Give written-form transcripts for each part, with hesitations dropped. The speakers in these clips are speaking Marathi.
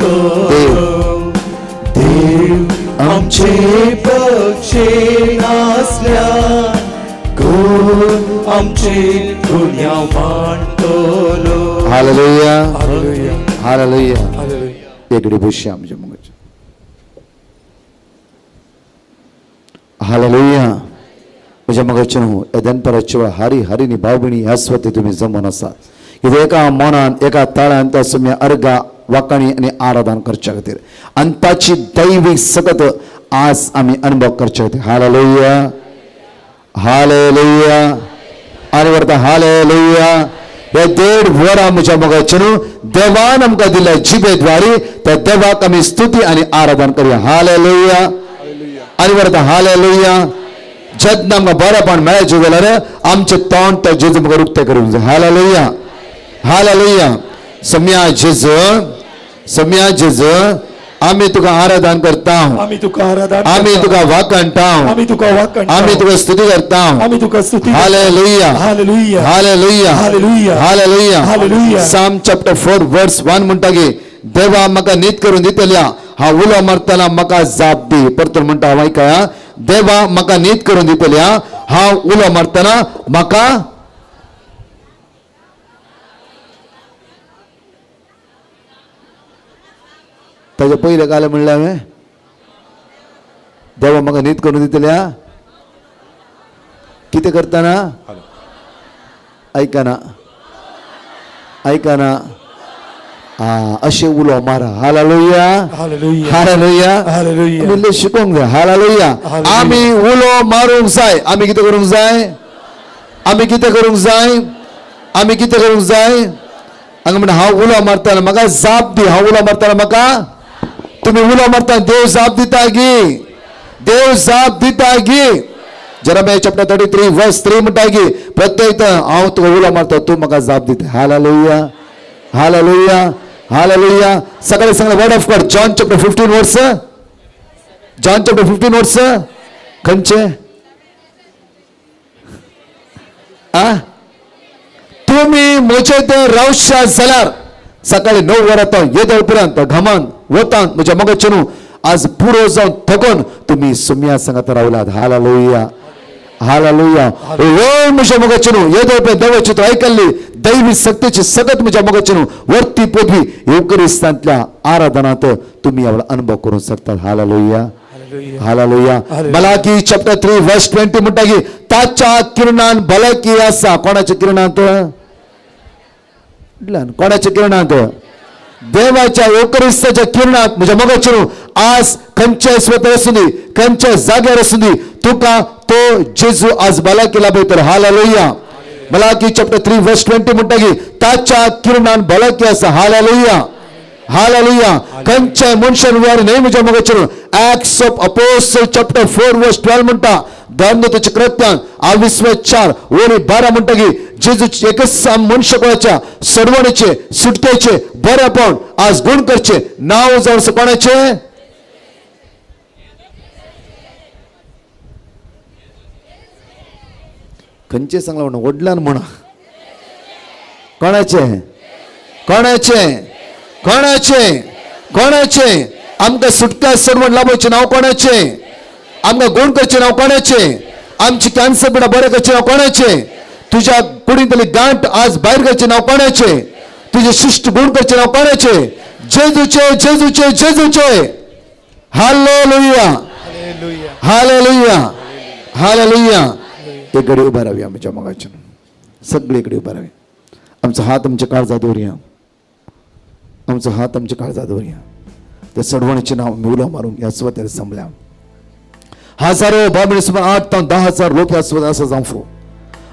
मानतो देव आमचे पक्षे नासल्या कोण आमचे गुन्ह्या मानतलो हालेलुया हालेलुया हालेलुया हालेलुया एकड़ी बुशी आमच्या मगज हालेलुया म्हज्या मगजन एदन परचवा हरी हरिनी भावबिणी ह्या स्वते तुम्ही जमून आसा कितें एका मनान एका ताळ्यान त्या सुम्या अर्गा वाकाणी आणि आराधन करच्या खातीर आनी ताची दैवीक सतत आज आमी अनुभव करचे खातीर हालेलुया हालेलुया आनी व्हरता हालेलुया हे 1.5 वरां म्हज्या मगजन देवान आमकां दिल्या जिबेद्वारी त्या देवाक आमी स्तुती आनी आराधन करूया हालेलुया आनी व्हरता हालेलुया जेन्ना आमकां बरेपण मेळचें जाल्यार आमचें तोंड त्या जेजू म्हाका उक्तें करूंक जाय हालेलुया हालेलुया सम्या जेजू आमी तुका आराधन करता आमी तुका आराधन आमी तुका वाकणटा आमी तुका वाकण आमी तुका स्तुती करता आमी तुका स्तुती hallelujah hallelujah hallelujah hallelujah hallelujah hallelujah psalm chapter 4 verse 1 म्हणटा की देवा म्हाका नीत करून दितल्या हांव उलो मारतना म्हाका जाप दी परतून म्हणटा हांव आयकया देवा म्हाका नीत करून दितल्या हांव उलो मारतना म्हाका ताजे पयले काल म्हणलें हांवें देवा म्हाका नीत करून दितल्या कितें करतना आयकना आयकना अशें उलो मारा हालेलुया हालेलुया हालेलुया हालेलुया म्हणले शिकोवंक जाय हालेलुया आमी उलो मारूंक जाय आमी कितें करूंक जाय आमी कितें करूंक जाय आमी कितें करूंक जाय हांगा म्हणटा हांव उलो मारतना म्हाका जाप दी हांव उलो मारतना म्हाका तुमी उलो मारता देव जाप दिता गी देव जाप दिता गी जेरेमिया चॅप्टर 33 वर्स 3 म्हणटा की प्रत्येक हांव तुका उलो मारता तूं म्हाका जाप दिता हालेलुया हालेलुया हालेलुया सगळे सांगले word of God John chapter 15 वर्स जॉन चॅप्टर 15 वर्स खंयचे तुम्ही म्हजे ते रावशा जाल्यार सकाळी 9 वरां तो येदळ पर्यंत घामान वतान म्हज्या मगजन आज पुरो जावन थकोन तुम्ही सुम्या सांगात रावलात हालेलुया हालेलुया वय म्हज्या मगजन येदळ पर्यंत देवाची चित्र आयकल्ली दैवी सत्तेची सतत म्हज्या मगजन वरती पोटी युकरिस्तांतल्या आराधनांत तुम्ही आपला अनुभव करूंक शकतात हालेलुया हालेलुया मलाकी चॅप्टर 3 वर्स 20 म्हणटा की ताच्या किरणान भलायकी आसा कोणाच्या किरणांत कोणाच्या किरणांत देवाच्या युकरिस्ताच्या किरणांत म्हज्या मगजन आज खंयच्या स्वता आसूंदी खंयच्या जाग्यार आसूंदी तुका तो जेजू आज भलायकी लाभयतलो हालेलुया मलाकी चॅप्टर 3 वर्स 20 म्हणटा की ताच्या किरणान भलायकी आसा हालेलुया हालेलुया खंयच्या मनशान वार न्हय म्हज्या मगजन एक्ट्स ऑफ अपोस्टल चॅप्टर 4 वर्स 12 म्हणटा धर्मदूताच्या कृत्यान 24 वरी 12 म्हणटा की जेजूचे एकच मनुष्यकुळाच्या सडवणीचे सुटकेचे बरेपण आज गुण करचे नाव जावन कोणाचे खंयचे सांगला म्हणा वडल्यान म्हणा कोणाचे कोणाचे कोणाचे कोणाचे आमकां सुटका सडवण लाभोवचे नाव कोणाचे आमकां गुण करचे नाव कोणाचे आमची कॅन्सर पिडा बरें करचे नाव कोणाचे तुझ्या कुडींतली गांठ आज भायर करचे नाव कोणाचे तुझे शिष्ट गुण करचे नाव कोणाचे जेजूचे जेजूचे जेजूचे हालेलुया हालेलुया हालेलुया एक घडी उभा राहूया आमच्या मगाच्या सगळे इकडे उभा राहूया आमचा हात आमच्या काळजात दवरुया आमचा हात आमच्या काळजात दवरुया त्या सडवणीचे नाव मी उलो मारून ह्या स्वतार संभल्या हजारो बाबडे सुमार 8 ते 10,000 लोक ह्या स्वता असं जाऊन फो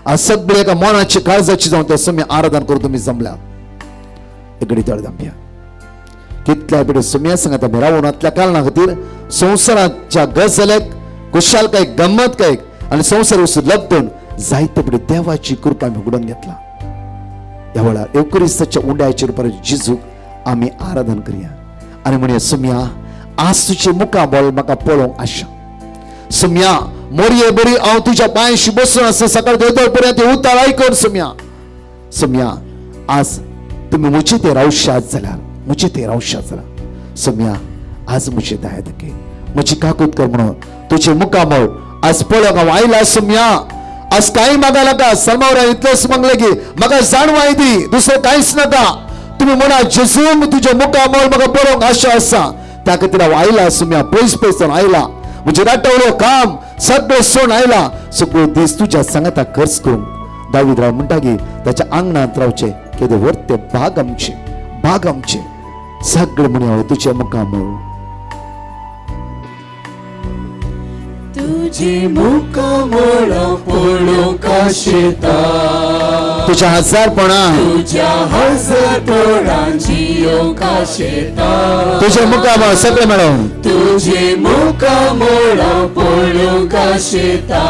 आज सगळे एका मनाची काळजाची जाऊन त्या समय आराधन करून तुम्ही जमल्या इकडे तळ दांप्या कितल्या पिढे सुम्या सांगता मी रावणातल्या कारणां खातीर संवसाराच्या गजालेक कुशाल काय गंमत काय आणि संसार लग्न जायते पिढे देवाची कृपा आम्ही उघडून घेतला या वेळार एवकरिस्ताच्या उंड्याचेर परत जिजूक आम्ही आराधन करूया आणि म्हणूया सुम्या आज तुझे मुखाबळ म्हाका पळोवंक आशा सुम्या मोरये बरी हांव तुझ्या पांयाशी बसून आसा सकाळ देवदळ पर्यंत उतार आयकून सुम्या सुम्या आज तुम्ही मुझे ते रावशात जाल्यार मुझे ते रावशात जाल्यार सोम्या आज मुझे दायद के मुझी काकूत कर म्हणून तुझे मुकामोळ आज पळोवंक हांव आयला सोम्या आज काही मागा नाका सलमावरा इतलेंच मागलें की म्हाका जाणवाय दी दुसरें कांयच नाका तुम्ही म्हणा जेजू तुझे मुकामोळ म्हाका पळोवंक आशा आसा त्या खातीर हांव आयला सोम्या पयस पयसून आयला म्हणजे राटवलो काम सगळें सोडून आयला सगळो दीस तुझ्या सांगाता खर्च करून दावीद राव म्हणटा की त्याच्या आंगणांत रावचे केदे वर्ते भाग आमचे सगळे म्हणे हांव तुझे मुकामोळ तुझे मुकामोळ पळोवंक आशेता तुझ्या हजारपणां तुझ्या हजारपणां जियोंक आशेता तुझे मुकामोळ सगळे मेळोवन तुझे मुकामोळ पळोवंक आशेता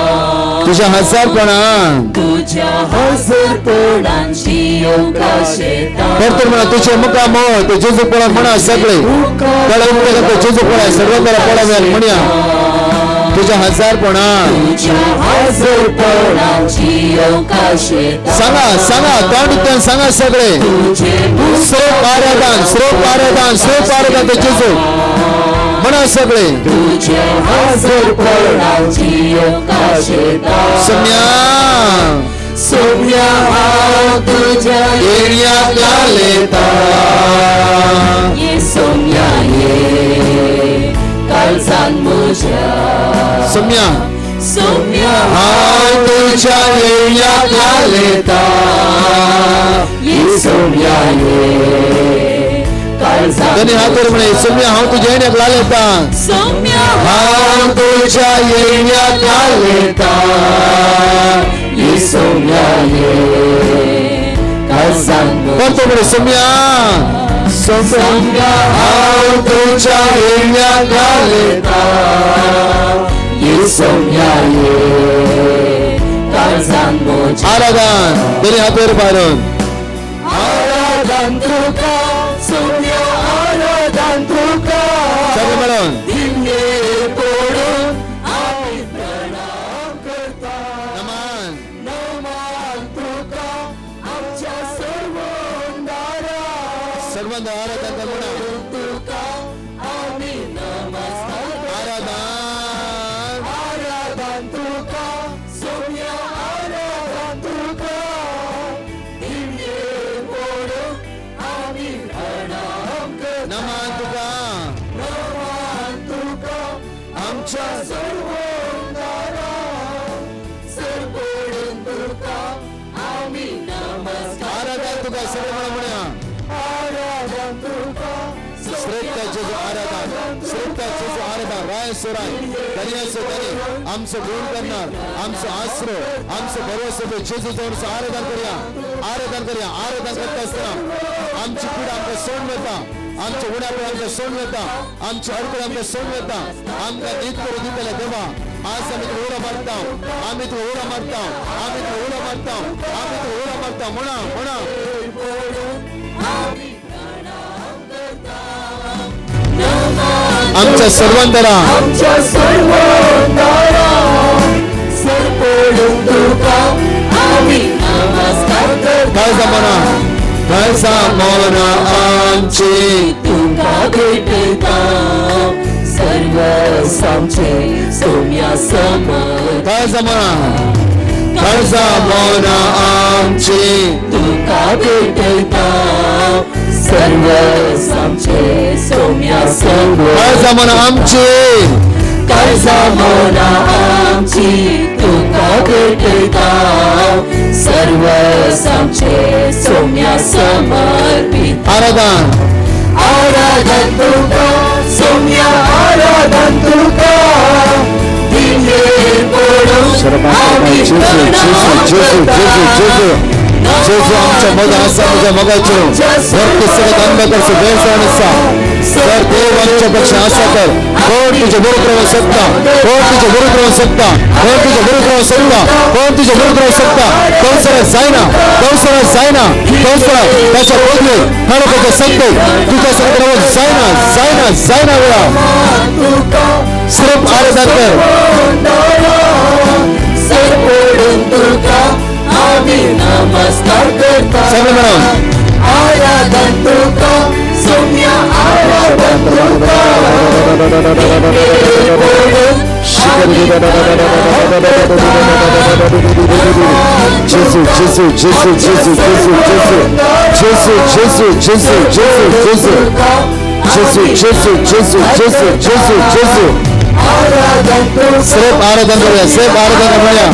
तुझ्या हजारपणां तुझ्या हजारपणां जियोंक आशेता तर म्हणा तुझे मुकामोळ ते जेजू पळोवन म्हणा सगळे जेजू पळय सर्वंतरा पळोवन म्हणया तुझ्या हजारपणां तुझ्या हजारपणां जियोंक आशेता सांगा तोंड उक्तान सांगा सगळे तुझे श्रोप आराधन ते जेजू म्हणा सगळे तुझे हजारपणां जियोंक आशेता सोम्या सोम्या हांव तुज्या येण्याक लागलेता ये सोम्या ये काळजान म्हज्या सोम्या सोम्या हांव तुझ्या येण्याक लागलेता ये सोम्या ये काळजान दोन्ही हातवर म्हणे सोम्या हांव तुझ्या येण्याक लागलेता सोम्या हांव तुझ्या येण्याक लागलेता ये सोम्या ये काळजान कोणतो म्हणे सोम्या सोम्या हांव तुझ्या येण्याक लागलेता ये सोम्या ये काळजान म्हज्या आराधन दोन्ही हातवर बारून आराधन तुका सोम्या आराधन तुका सगळे मिळून दिव्ये पडून आमी प्रणाम करता नमन नमन तुका आमच्या सर्वंदारा सर्वांत आराधन कर म्हणा तुका आमी नमस्कार आराधन आराधन तुका सोम्या आराधन तुका दिव्ये पडून आमी प्रणाम करता नमन तुका नमन तुका आमच्या सर्वंदारा सर पडून तुका आमी नमस्कार आराधन तुका सगळे म्हणा म्हणा आराधन तुका श्रेष्ठ जेजू आराधन राय सोराय दर्यासो दरी आमचं गुण करणार आमचं आसरो आमचं भरवसो जेजू जाऊन आराधन करूया आराधन करता असताना आमची पिढा आमकां सोडून वता आमच्या उड्यापळ आमकां सोडून वता आमची अडकळ आमकां सोडून वता आमकां नीत करून दितले देवा आज आमी तुका उडो मारता आमी तुका उडो मारता आमी तुका उडो मारता आमी तुका उडो मारता म्हणा आमच्या सर्वांतरा आमच्या सर्वंदारा सर पडून तुका आमी नमस्कार करता काळजा म्हणा आमची तुका भेटता सर्व आमचे सोम्या समर काळजा म्हणा आमची तुका भेटता सर्व आमचे सोम्या समर काळजा म्हणा आमची काळजा म्हणा आमची तुका भेटता सर्व आमचे सोम्या समर्पित आराधन आराधन तुका सोम्या आराधन तुका दिव्ये पडून आमी प्रणाम करता जेजू आमच्या मग आसा म्हज्या मगाच्यो भक्त सगळ्यात अंधकारचो गैरसमज आसा सर देव आमच्या पक्ष आसा तर कोण तुझे बरोबर रावंक शकता कोण तुझे बरोबर रावंक शकता कोण तुझे बरोबर रावंक शकता कोण तुझे बरोबर रावंक शकता कंसरात जायना त्याच्या बदले काळोखाच्या संकट तुझ्या संकट रावंक जायना वेळा सिर्फ आराधन कर सर पडून तुका आमी नमस्कार करता सगळे म्हणून आराधन तुका Saumya आराधन Jésus, Jésus, Jésus, Jésus, Jésus, Jésus, Jésus, Jésus, Jésus, Jésus, Jésus, Jésus, Jésus, Jésus, Jésus, Jésus, Jésus. सिर्फ आराधना करूया, सिर्फ आराधना करूया.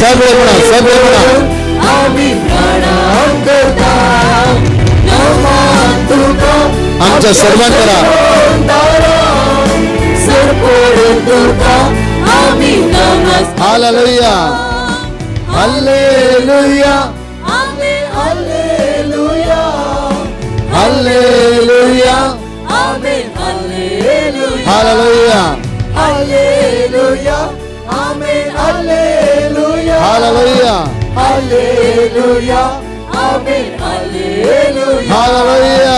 सगळे म्हणा, सगळे म्हणा. आमच्या सर्वांकरा hallelujah hallelujah hallelujah hallelujah hallelujah hallelujah Hallelujah, Amen, Hallelujah, hallelujah Hallelujah, Amen, Hallelujah, hallelujah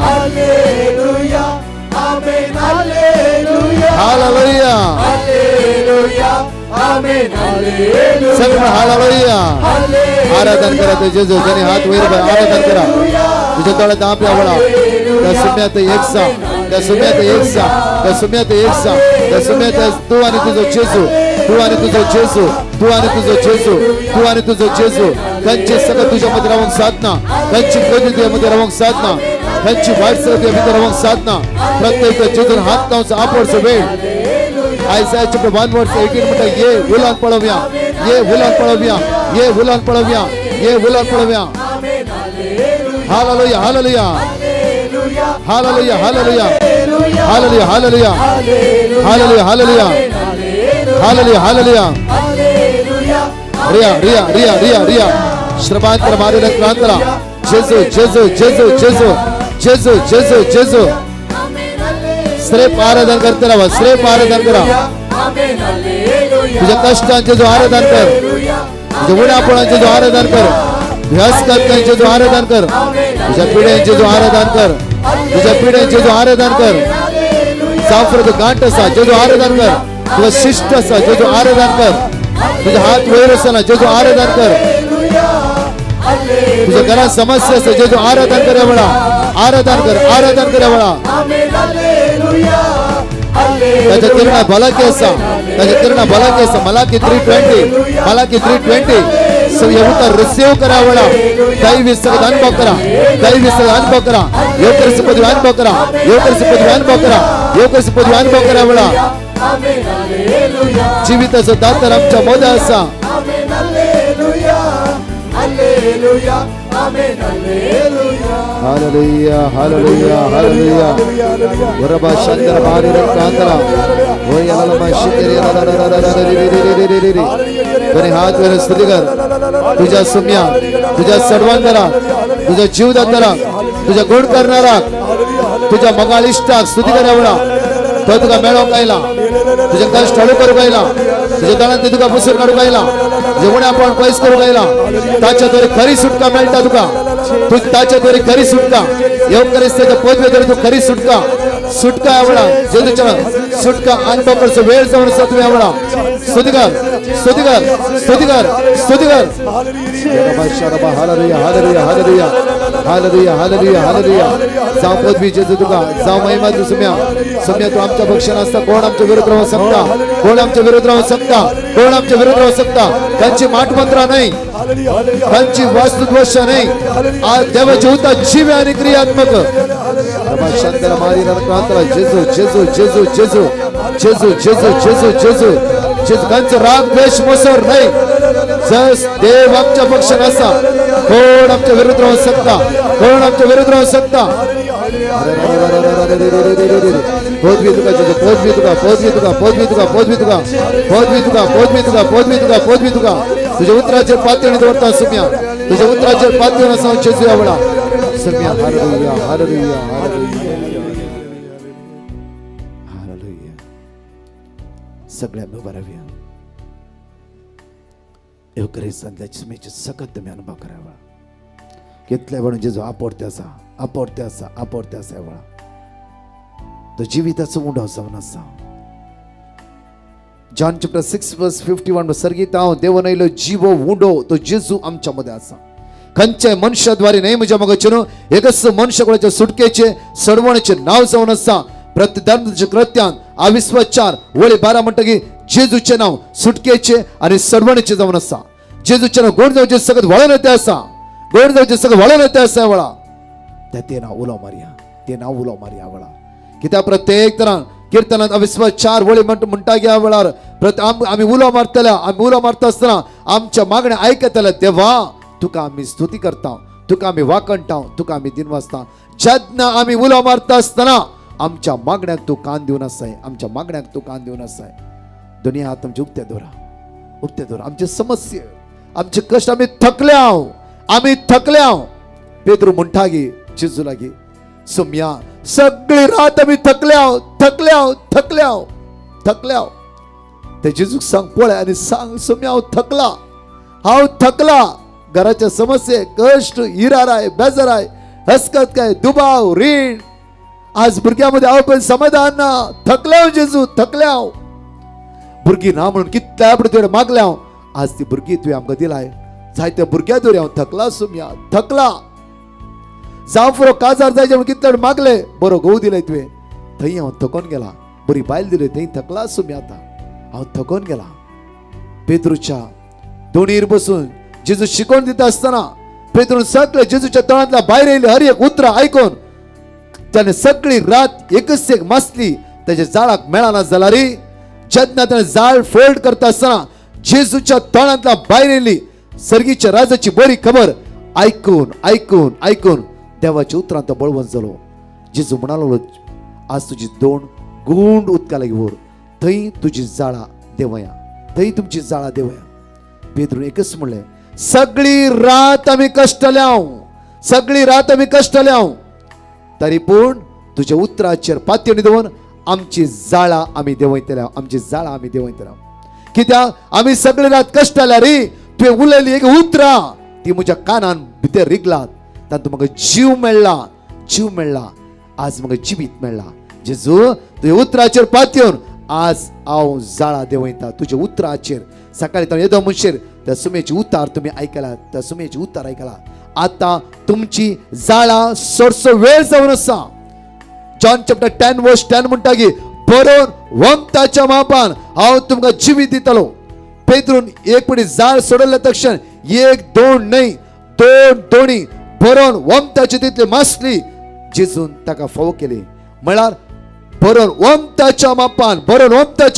Hallelujah, Amen, Hallelujah, सगळं हालेलुया आराधन करा ते जेजू ज्याने हात वर करा आराधन करा तुझ्या तळात आपल्या वळा त्या सुम्यात एकसा त्या सुम्यात एकसा त्या सुम्यात एकसा त्या सुम्यात तू आणि तुझं जेजू तू आणि तुझं जेजू तू आणि तुझं जेजू तू आणि तुझं जेजू त्यांचे सगळं तुझ्यामध्ये राहून साधना त्यांची कधी तुझ्यामध्ये राहून साधना त्यांची वाट सगळं राहून साधना प्रत्येक जेजून हात लावून आपडचं वेळ आयसा चॅप्टर 1 वर्स 18 म्हणता ये हुलान पळवूया ये हुलान पळवूया ये हुलान पळवूया ये हुलान पळवूया hallelujah hallelujah hallelujah hallelujah hallelujah hallelujah hallelujah hallelujah hallelujah hallelujah रिया रिया रिया रिया रिया श्रमांतर मारे क्रांतरा जेजू जेजू जेजू जेजू जेजू जेजू जेजू श्रेप आराधन करते राहा श्रेप आराधन करा तुझ्या कष्टांचे जो आराधन कर तुझ्या गुणापणांचे जो आराधन कर ध्यासकांचे जो आराधन कर तुझ्या पिढ्यांचे जो आराधन कर तुझ्या पिढ्यांचे जो आराधन कर साफर गांठ असा जे जो आराधन कर तुझा शिष्ट असा जे जो आराधन कर तुझा हात वैर असताना जे जो आराधन कर तुझ्या घरात समस्या असते जे जो आराधन करे म्हणा आराधन करे म्हणा त्याच्या किरणा भला की असा त्याच्या किरणा भला की असा मला की 320 येऊता रिसीव करा म्हणा दैवी सगळं अनुभव करा दैवी सगळं अनुभव करा योकर पदवी अनुभव करा योकर पदवी अनुभव करा योकर पदवी अनुभव करा म्हणा जीविताचा दातर आमच्या मोदा असा हालेलुया हालेलुया हालेलुया वरबा शंकर मारी रंगांतरा ओय याला माशिकरी तरी हात वर स्तुती कर तुझ्या सुम्या तुझ्या सर्वांगरा तुझा जीव दातारा तुझा गुण करणारा तुझ्या मगालिष्टाक स्तुती कर एवढा तो तुका मेळो कायला तुझे कष्ट हळू करू कायला तुझ्या दळांत तुका पुसून काढू कायला जेवण आपण पैस करू कायला ताच्या द्वारे खरी सुटका मेळटा तुका तू ताच्या द्वारे खरी सुटका येऊ करीस त्याच्या पोचवे तू खरी सुटका सुटका एवढा जे तुझ्या सुटका अनुभव करतो वेळ जाऊन तुम्ही एवढा स्तुतिकर स्तुतिकर स्तुतिकर स्तुतिकर hallelujah hallelujah hallelujah hallelujah hallelujah hallelujah जाऊ पदवी जेजू तुका जाऊ महिमा तू सुम्या सुम्या तू आमच्या भक्षण असता कोण आमच्या विरुद्ध राहू शकता कोण आमच्या विरुद्ध राहू शकता कोण आमच्या विरुद्ध राहू शकता त्यांची माटमंत्रा नाही त्यांची वास्तुद्वश नाही आज देव जीवता जीव आणि क्रियात्मक शांतला मारी क्रांतला जेजू जेजू जेजू जेजू जेजू जेजू जेजू जेजू जेजू राग द्वेष मोसर नाही जस देव आमच्या भक्षण असा कोण आमच्या विरुद्ध राहू शकता कोण आमच्या विरुद्ध राहू शकता पदवी तुका पदवी तुका पदवी तुका पदवी तुका पदवी तुका पदवी तुका पदवी तुका पदवी तुका पदवी तुका तुझ्या उतराचे पातळी दवरता सुम्या तुझ्या उतराचे पातळी असा जेजू आवडा सुम्या हालेलुया हालेलुया हालेलुया सगळ्यांना उभा राहूया एवढे संध्याची सुमेची सकत तुम्ही अनुभव करावा घेतल्या म्हणून जेजू आपडते असा आपडते असा आपडते असा एवढा तो जीविताचं उंडाव जाऊन असा जॉन चॅप्टर 6 वर्स 51 सर्गीत हांव देव नयलो जीवो उंडो तो जेजू आमच्या मध्ये असा खंयच्याय मनशाद्वारे न्हय म्हज्या मगचेनो एकच मनशा कोणाच्या सुटकेचे सडवणेचे नाव जावन असा प्रतिधर्माचे कृत्यान अविश्वाचार वळे 12 म्हणटा की जेजूचे नाव सुटकेचे आणि सर्वणेचे जावन आसा. जेजूचे नाव गोड जावचे सगळं वळण येते असा. गोड जावचे सगळं वळण येते असा वळा ते नाव उलो मारिया. ते नाव उलो मारिया वळा कित्याक प्रत्येक तरान कीर्तनात अविश्वाचार वळे म्हणटा गे वेळार आम्ही उलो मारतले. आम्ही उलो मारता असतना आमच्या मागण्या ऐकतले तेव्हा तुका आम्ही स्तुती करता, तुका आम्ही वाकणटा, तुका आम्ही दिनवासता. जेन्ना आम्ही उलो मारता असतना आमच्या मागण्याक तू कान दिवन आसाय. आमच्या मागण्याक तू कान दिवन आसाय. दुनिया आमचे उक्ते दोरा आमचे समस्या आमचे कष्ट आम्ही थकल्या. पेद्रू म्हणटा गे जेजू लागी सोम्या सगळी रात आम्ही थकल्या. ते जेजूक सांग पळय आणि सांग सोम्या हांव थकला. घराच्या समस्ये कष्ट हिराराय बेजाराय हसकत काय दुबाव रीण आज भुरग्यामध्ये हांव पण समाधान ना. थकल्या जेजू थकल्या. भुरगीं ना म्हणून कितल्या तुवें मागल्या. आज ती भुरगीं तुवें आमकां दिलाय. जायत्या भुरग्या दोरी हांव थकला सोम्या थकला. जावफरो काजार जायचे म्हणून कितले मागले. बरो घोव दिले तुवें थंय हांव थकोन गेला. बरी बायल दिली थंय थकला सोम्या. आता हांव थकोन गेला. पेद्रूच्या दोणीर बसून जेजू शिकवण दिता असताना पेद्रून सगळे जेजूच्या तळांतल्या भायर येयली हर एक उतरां आयकून त्याने सगळी रात एकच एक मासली त्याच्या जाळाक मेळना जाल्यार जेन्ना त्याने जाळ फोल्ड करता असताना जेजूच्या तळांतल्या भायर येयली सर्गीच्या राजाची बरी खबर ऐकून देवाच्या उतरांत तो बळवंत जालो. जेजू म्हणालो आज तुजी दोन गुंड उदका लागीं व्हर. थंय तुजी जाळा देवया. थंय तुमची जाळा देवया. पेद्रून एकच म्हणलें सगळी रात आम्ही कष्टल्या तरी पूण तुझ्या उतराचेर पातयेणी दवरून आमची जाळा आम्ही देवयतल्या. कित्याक आम्ही सगळी रात कष्टल्या रे. तुवें उलयली एक उतरां ती म्हज्या कानान भितर रिगलात. तातूंत म्हाका जीव मेळ्ळा. आज म्हाका जिवीत मेळ्ळा. जेजू तुझ्या उतराचेर पातयेवन आज हांव जाळा देवयता तुझ्या उतराचेर. सकाळी तो येदो मनशेर त्या सुमेची उतार ऐकला. आता तुमची जाळा सोडसो वेळ जावन आसा. जॉन चॅप्टर 10 वर्स 10 म्हणटा की बरोवन वंताच्या मापान हांव तुमकां जिवीत दितलो. पेद्रून एक पडी जाळ सोडल्या तक्षण एक दोन न्हय दोन दोणी बरोवन वंताची तितली मासली जेजून ताका फावो केली. म्हळ्यार बरोवन वंताच्या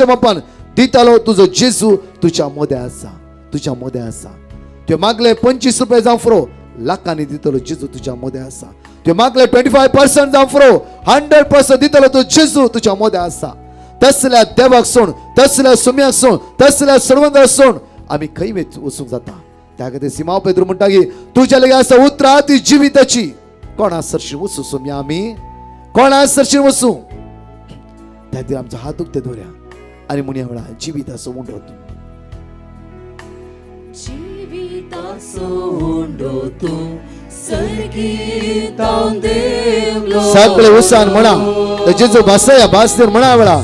मापान दितलो तुजो जेजू तुझ्या मोद्या आसा. तुवें मागले 25 रुपया जावं फुरो लाखांनी दितलो जेजू तुझ्या मोद्या आसा. तुवें मागले 25% जावं फुरो 100% दितलो तो जेजू तुझ्या मोद्या आसा. तसल्या देवाक सोड, तसल्या सुम्याक सोड, तसल्या सर्वंदाक सोड आमी खंय वचूंक जाता. त्या खातीर सिमांव पेद्रू म्हणटा की तुज्या लागीं आसा उतरां ती जिविताची. कोणा सरशी वचूं सोम्या आमी कोणा सरशी वचूं. त्या खातीर आमचो हात उक्ते दवरया आनी म्हणया वेळा जिविताचो उंडो तूं. सगळे उसान म्हणा जेजू भासया भासतेर म्हणा वेळा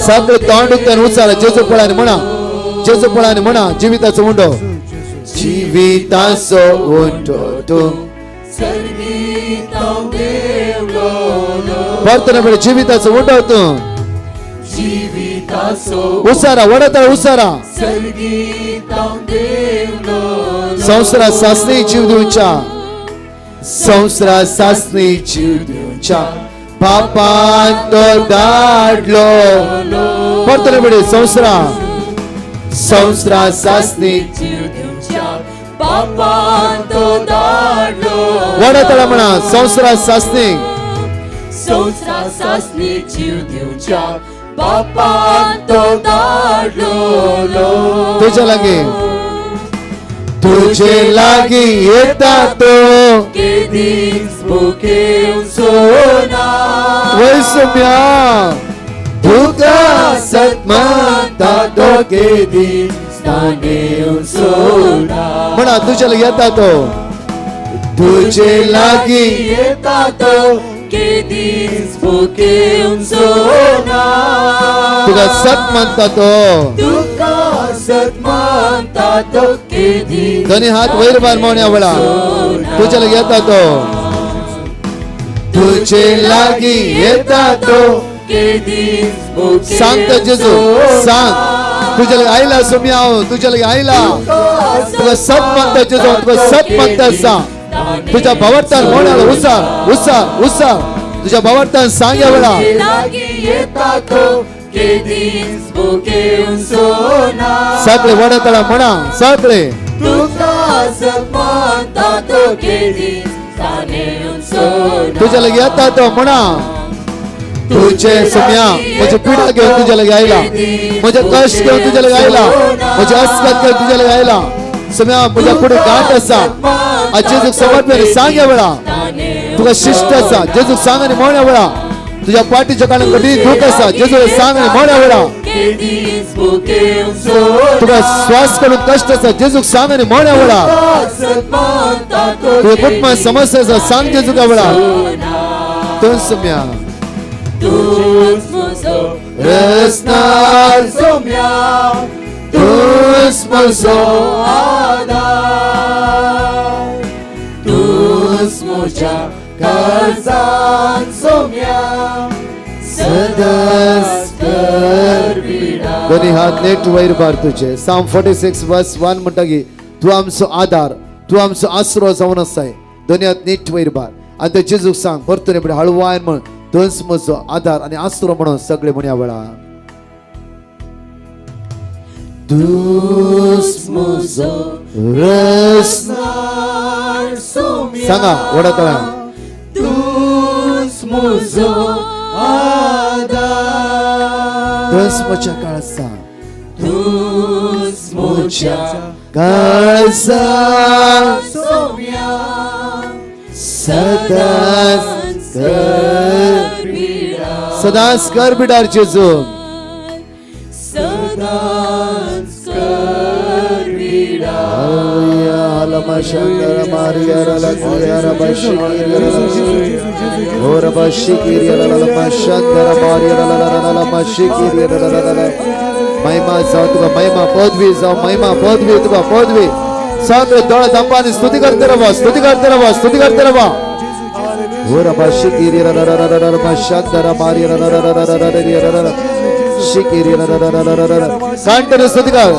सगळे तोंड उक्तान उचारा जेजू पळानी म्हणा जिविताचो उंडो तूं परतने बेळ जिविताचो उंडो तूं. उसारा वडतळ उसारा संवसारा सासणी जीव दिवच्या पापान तो धाडलो. परतने बेळ संवसारा सासणी वडतळ म्हणा संवसारा सासणी जीव दिवच्या बापान तो धाडलो. तुझे लागी येता तो केदीस भुकेव सोना. वय सोम्या तुका सत्माता तो केदीस तानेव सोना. म्हणा तुझे लागी येता तो तुझे लागी येता तो केदीस भुकेव सोना. तुका सत म्हणता तो सन्मानता तो केदी दोन्ही हात वैर बार मोण्या वळा तुझ्या लगी येता तो तुझे लागी येता तो केदी सांगतो जेजू सांग तुझ्या लगी आईला सोम्या तुझ्या लगी आईला तुला सत म्हणता जेजू तुला सत म्हणता सांग तुझ्या भावार्थान मोण्याला उसार उसार उसार तुझ्या भावार्थान सांग या वेळा सगळे वडतळा म्हणा सगळे तुझ्या लगी येता तो म्हणा तुझे सोम्या माझी पिढा घेऊन तुझ्या लगी आईला माझे कष्ट घेऊन तुझ्या लगी आईला माझे अस्कत घेऊन तुझ्या लगी आईला सोम्या माझ्या पुढे गाठ असा आज जेजूक समर्पण सांग या वेळा तुला शिष्ट असा जेजूक सांग आणि म्हणा वेळा तुझ्या पाठीच्या कानात कधी दुःख असा जेजूला सांग आणि म्हणा वेळा तुला श्वास करून कष्ट असा जेजूक सांग आणि म्हणा वेळा तुझ्या कुटुंबात समस्या असा सांग जेजूक वेळा तो सोम्या रसनार सोम्या तूच म्हजो आधार तूच म्हज्या काळजान सोम्या सदांच करविडा दोन्ही हात नेट वैर बार तुझे साम 46 वर्स 1 म्हणटा की तू आमचो आधार तू आमचो आसरो जावन आसाय दोन्ही हात नेट वैर बार आणि ते जेजूक सांग परतून पुढे हळवायन म्हण तोच म्हजो आधार आणि आसरो म्हणून सगळे म्हणया वेळा तूच म्हजो रसनार सोम्या सांगा वडतळा तूच म्हजो आधार तोच म्हज्या काळजा तूच म्हज्या काळजा सोम्या सदांच करविडा सदांच कर बिडार जेजू सदांच करविडा Alama Shandara Maria Ralakia Rabashikiri Rabashikiri Alama Shandara Maria Ralama Shikiri महिमा जाओ तुका महिमा पदवी जाओ महिमा पदवी तुका पदवी सगळे डोळे दांपानी स्तुती करते रवा स्तुती करते रवा स्तुती करते रवा हो रबाशिकिरी रललललललमा शांदरा मारिया रलललललललललललल शिकिरी रललललललल कांटने स्तुती कर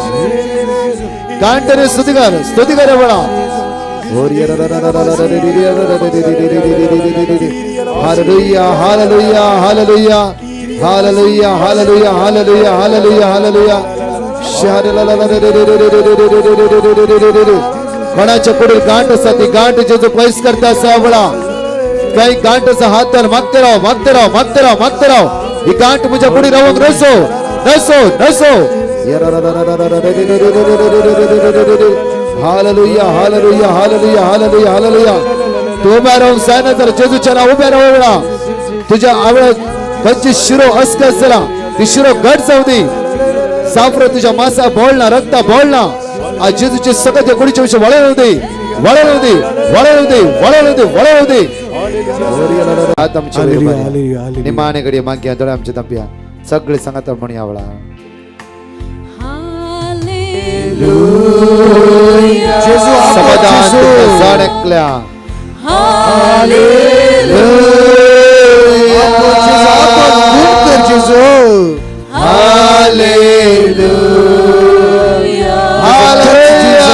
कांटने स्तुती कर बड़ा hallelujah hallelujah hallelujah hallelujah hallelujah hallelujah hallelujah hallelujah कोणाच्या पुढे गांठ असा ती गांठ जेजू पैस करता असा बळा काही गांठचा हात तर मागते राव मागते राव मागते राव मागते राव ही गांठ तुझ्या पुढे राहून नसो नसो नसो hallelujah hallelujah hallelujah hallelujah hallelujah तू उभ्या राहून सांग तर जेजूच्या नाव उभ्या राहू वेळा तुझ्या आवड कंची शिरो अस्क असला ती शिरो घट जाऊ दे साफर तुझ्या मासा बोलना रक्ता बोलना आज जेजूचे सगळे गुडीच्या विषयी वळवू दे वळवू दे वळवू दे वळवू दे वळवू दे आता आमच्या निमाने गडी मागे दळ आमच्या तंपिया सगळे सांगत म्हणी आवळा जेजू समाधान जाणकल्या हालेलुया जेजू हालेलुया हालेलुया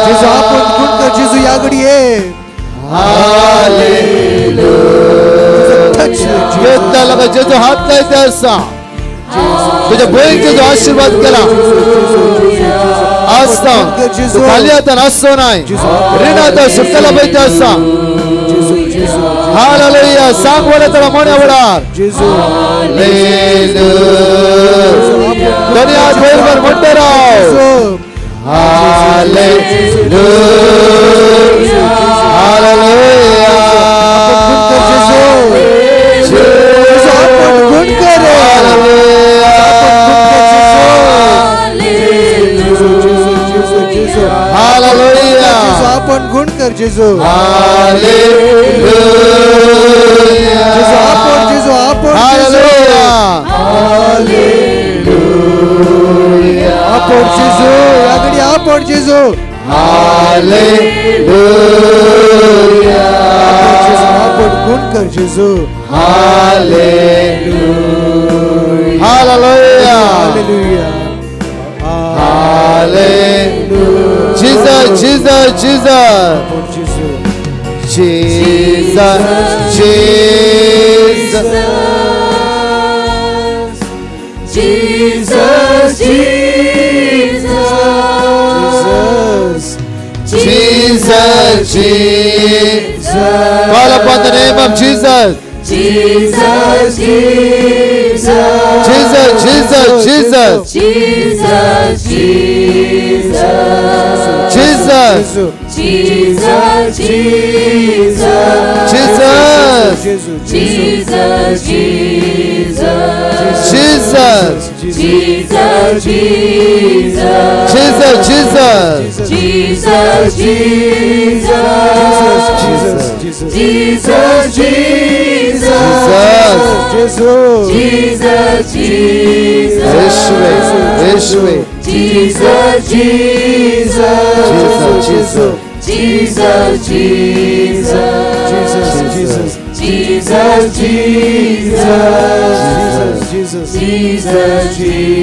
जेजू आपण गुण कर जेजू यागडी ये घेतला लगा जेजू हात लायते असा तुझ्या बहिणीचे जो आशीर्वाद केला असता तू खाली आता नसतो नाही ऋण आता सुट्ट्याला पाहिजे असा हालेलुया सांग वडा त्याला मोण्या वडार दुनिया भरभर म्हणते राव हालेलुया हालेलुया आपण गुण कर जेजू हालेलुया जेजू आपण हालेलुया आपण जेजू हालेलुया आपण गुण कर जेजू hallelujah hallelujah hallelujah hallelujah Jesus Jesus Jesus आपण जेजू Jesus, Jesus, Jesus, Jesus, Jesus. Call upon the name of Jesus. Jesus, Jesus, Jesus, Jesus, Jesus. Jesus, Jesus, Jesus, Jesus, Jesus, Jesus, जेजू Jesus, Jesus, Jesus, Jesus, Jesus, Jesus, Jesus. Jesus, Jesus, Jesus Jesus, जेजू Jesus, Jesus, Yeshua, Yeshua, Jesus, Jesus, Jesus, Jesus, Jesus, Jesus Jesus, Jesus, Jesus Jesus,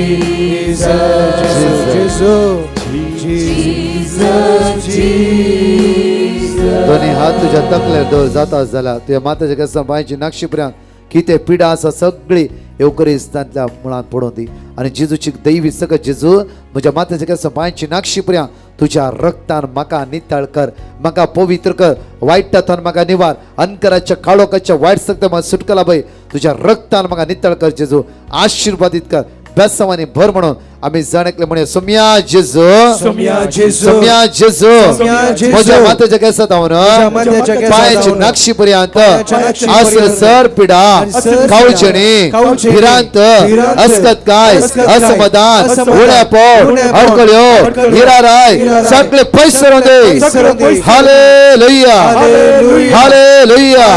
दोन्ही हात तुझ्या तकल्यार दवर जाता झाला तुझ्या माताच्या केसां पांयाची नाक्षी पर्यंत कितें पिडा आसा सगळी येवकरिस्तांतल्या मुळांत पडोवन दी आनी जेजूची दैवी सकत जेजू म्हज्या माताच्या केसां पांयाची नाक्षी पर्यंत तुझ्या रक्तान म्हाका नितळ कर म्हाका पवित्र कर वायटांतल्यान म्हाका निवार अंतराच्या काळोखाच्या वायट सकत म्हाका सुटकला पळय तुझ्या रक्तान म्हाका नितळ कर जेजू आशीर्वादीत कर बेसांवांनी भर म्हणून आम्ही जाणकले म्हणे सोम्या जेजू सोम्या जेजू सोम्या जेजू सोम्या जेजू. म्हज्या माताच्या केसांत हांव माथ्याच्या केसांत पांयाची हांव नाक्षी पर्यंत पांयाच्या नाक्षी आसर पर्यंत. सर पिडा सर कावचणी कावचणी, भिरांत भिरांत, अस्कत काय अस्कत काय, असमाधान असमाधान, उड्या पोट उड्या पोट, अडकळ्यो अडकळ्यो, हिराराय हिराराय, सगळे पयस दे सगळे पयस hallelujah hallelujah, hallelujah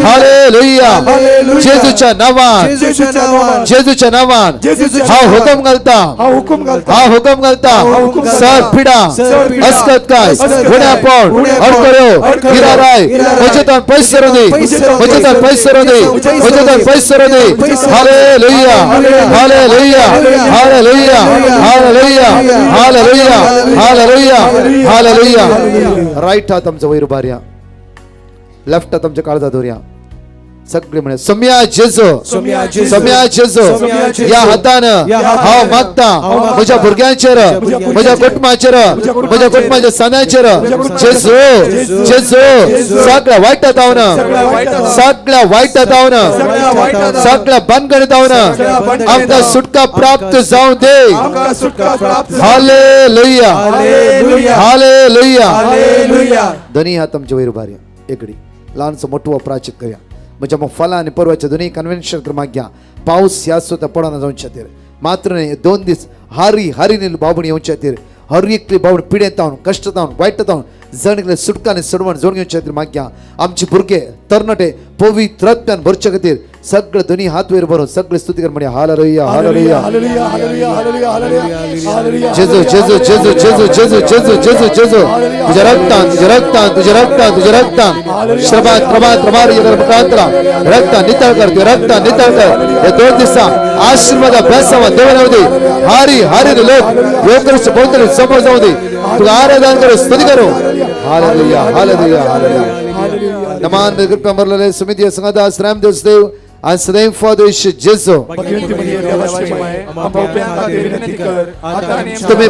hallelujah hallelujah. जेजूच्या नावान जेजूच्या नावान जेजूच्या नावान जेजूच्या हा नावान. हुकम घालता हा हुकूम घालता हा हुकम घालता हुकूम घालता. सर पिडा सर पिडा, अस्कत काय अस्कत उड्या काय, पोट उड्या पोट, अडकळ्यो अडकळ्यो, हिराराय हिराराय, म्हजेतान पयस दे म्हजेतान पयस दे म्हजेतान पयस दे hallelujah hallelujah hallelujah hallelujah hallelujah hallelujah hallelujah right हात आमचा वयर उबारया लेफ्ट हात आमच्या काळजात दवरया सगळे म्हणे सोम्या जेजू सोम्या जेजू. सोम्या जेजू सोम्या जेजू. या हातान या हातान हांव मागता म्हज्या भुरग्यांचेर म्हज्या कुटुंबाचेर म्हज्या कुटुंबाच्या सणाचेर जेजू जेजू सगळ्या वायटात हांव सगळ्या वायटात हांव सगळ्या बंदगणीत हांव आमकां सुटका प्राप्त जावं दे आमकां सुटका प्राप्त हालेलुया हालेलुया. Hallelujah hallelujah. दोन्ही हात आमच्या वयर उबारया एकडी ल्हानसो मोठो प्राचित करया म्हणजे मग फलां आनी परवाच्या दोन्ही कन्व्हेन्शन क्रमांक घ्या पावस ह्या सुद्धा पडना जावच्या खातीर मात्र न्ही 2 दीस हारी नील बाबून येवच्या खातीर हर एकली बाबून पिडेतावन कश्टतावन वायटातावन जणकले सुटकाने सडवण जोड घेवच्या खातीर मागया आमचे भुरगे तरणाटे पवित्रत्वान भरच्या खातीर सगळे दोन्ही हात वयर भरून सगळे स्तुती कर म्हणजे hallelujah hallelujah hallelujah hallelujah hallelujah hallelujah जेजू जेजू जेजू जेजू जेजू जेजू जेजू जेजू तुझ्या रक्तान तुझ्या रक्तान तुझ्या रक्तान तुझ्या रक्तान श्रमात प्रमात प्रमार मुखांतरा रक्तान नितळ कर तुझ्या रक्तान नितळ कर हे 2 दिसा आशीर्वाद बेसावा देवना दे हारी लोक योगरच बोलतले समोर जाऊ दे तुला आराधना करू स्तुती करू हालेलुया हालेलुया हालेलुया नमान कृपा मरलेले समिती संगत आश्रम देव आणि सदैव फादर जेजू भगवंतीमध्ये देवाची महिमा आहे. आम्हा पाप्यांना ते विनंती कर. आता नेम तुम्ही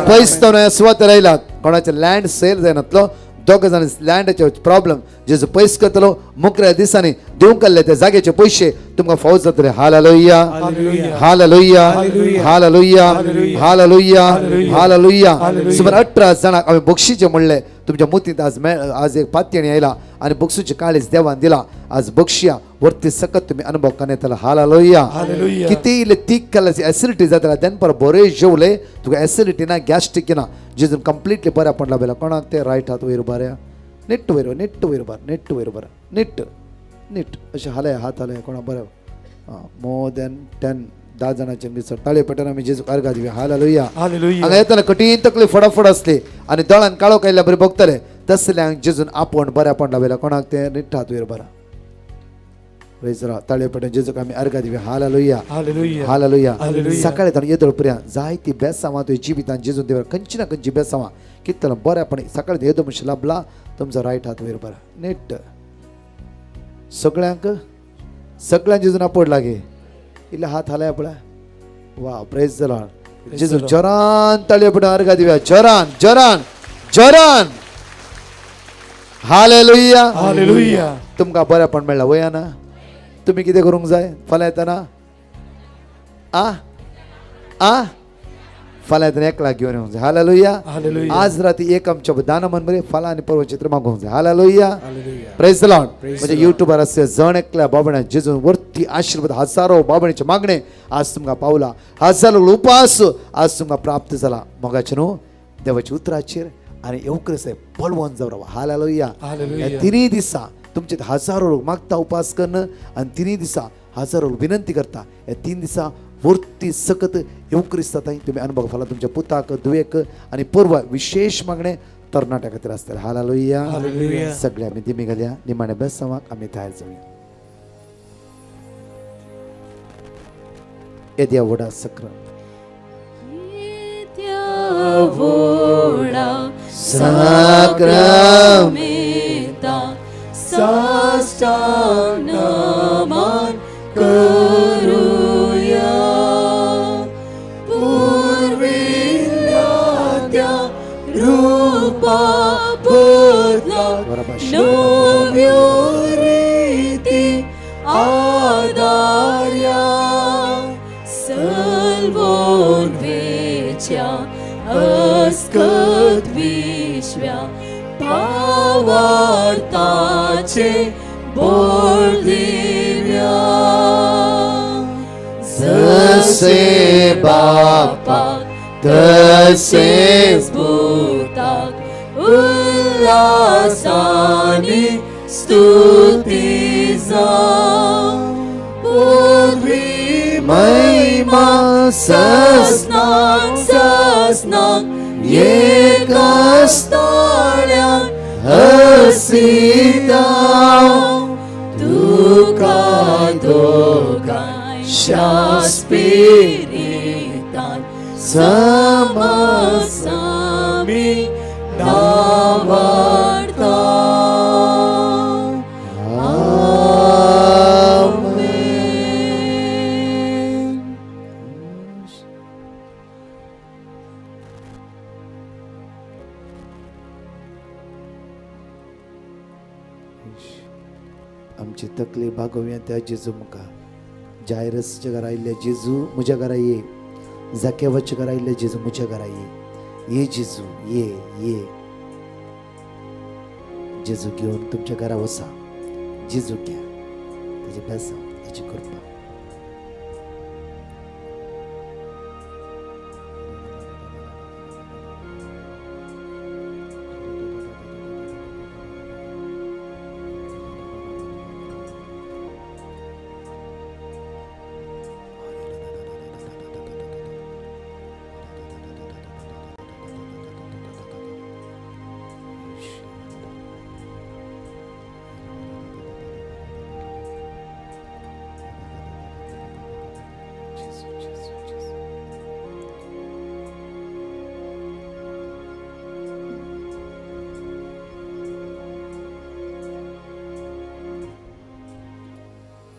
पैस तो सुवात राहिलात कोणाचे लँड सेल जायनातलो 2 जाण लँडाचे प्रॉब्लेम जेजू पयस करतलो मुकऱ्या दिसांनी दिवंक काडले त्या जाग्याचे पैसे तुमकां फावत जातले hallelujah hallelujah hallelujah hallelujah hallelujah सुमार 18 जाणांक आम्ही बक्षीचे म्हणले तुमच्या मुतीत आज एक पातयणी आयला आणि बक्षीचे काळीज देवान दिला आज बक्षिया वरती सकत तुम्ही अनुभव करण्यात हालेलुया हालेलुया. किती इल्ले तीक केल्याची एसिडिटी जाता देनपर बरे जेवले तुका एसिडिटी ना गॅस्ट्रिक ना जिजून कंप्लीटली बऱ्या पडला बेला कोणाक ते रायट हात वयर बऱ्या नीट वयर नीट वयर नीट नीट अशें हाले हात हाले कोणा बरें मोर दॅन 10 10 जणांच्या मिसळ ताळे पटन आम्ही जेजू अर्घा दिवे हालेलुया हालेलुया हांगा येताना कठीण तकलीफ फडाफड असले आणि दळण काळो कायल्या बरे बघतले तसल्यांक जेजून आपण बऱ्यापण लावला कोणाक ते निठ्ठात वयर बरा वयसरा ताळे पटन जेजूक आम्ही अर्घा दिवे हालेलुया हालेलुया हालेलुया हालेलुया. सकाळी ताण येदळ पर्यंत जायती बेसांवा तुझ्या जिबितान जेजून देवर खंयची ना खंयची बेसांवा कितलं बऱ्यापणी सकाळी येदो म्हणशी लाभला तुमचा रायट हात वयर बरा नीट सगळ्यांक जेजून आपण लागे इल्ले हात हालाय पळय वा प्रेज द लॉर्ड जेजू जरान ताळये पटन अर्घा दिव्या जरान हालेलुया हालेलुया तुमकां बरेपण मेळ्ळा वयाना तुम्ही कितें करूंक जाय फाल्यां येताना फाल्यां येताना 1 लाख घेवन येवंक जाय हालेलुया हालेलुया आज राती एक आमच्या दान मन बरे फाल्यां आनी परवा चित्र मागोवंक जाय hallelujah hallelujah praise the Lord म्हणजे युट्यूबर असे जण एकल्या बाबण्या जेजून वरती आशीर्वाद हजारो बाबण्याचे मागणे आज तुमकां पावला हजारो उपास आज तुमकां प्राप्त जाला मोगाचे न्हू देवाच्या उतराचेर आणि येवकरच बलवंत जाऊ रावा हालेलुया हालेलुया. या तिन्ही दिसा तुमचे हजारो लोक मागता उपास करणं आणि तिन्ही दिसा हजारो लोक विनंती करता या 3 दिसा वरती सकत येवकरीस जाता तुम्ही अनुभव फाला तुमच्या पुताक दुयेक आणि पूर्व विशेष मागणे तरणाट्या खातीर आसतले हालेलुया हालेलुया. सगळे आमी दिमी घालया निमाणे बेसांवाक आमी तयार जावया येद्या वडा सक्र साक्रमेता साष्टांग नमन करूया पूर्विल्या त्या रूपा बदला नव्यो रीती आदार्या सल्वोन वेच्या अस्कत विश्व्या भावार्थाचे बोल दिव्या जसे बापाक तसेच भूताक उल्हासाने स्तुती जाऊ पूर्वी महिमा सस्नाक एकस्ताळ्यान हसिता तुका दोगांय शास्पिरितान समसामी नावार्ता आमची तकलीफ भागोवया त्या जेजू मुखार जायरसच्या घरा आयिल्ले जेजू म्हज्या घरा ये जाकेवाच्या घरा आयिल्ले जेजू म्हज्या घरा ये जेजू ये जेजू घेवन तुमच्या घरा वसा जेजू घ्या ताची बेसांव ताची कृपा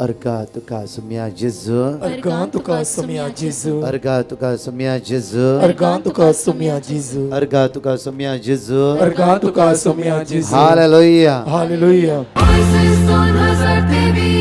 अर्घा तुका सुम्या जेजू अर्घां तुका सुम्या जेजू अर्घा तुका सुम्या जेजू अर्घां तुका सुम्या जेजू अर्घा तुका सुम्या जेजू अर्घां तुका सुम्या जेजू hallelujah hallelujah Voices on hazard baby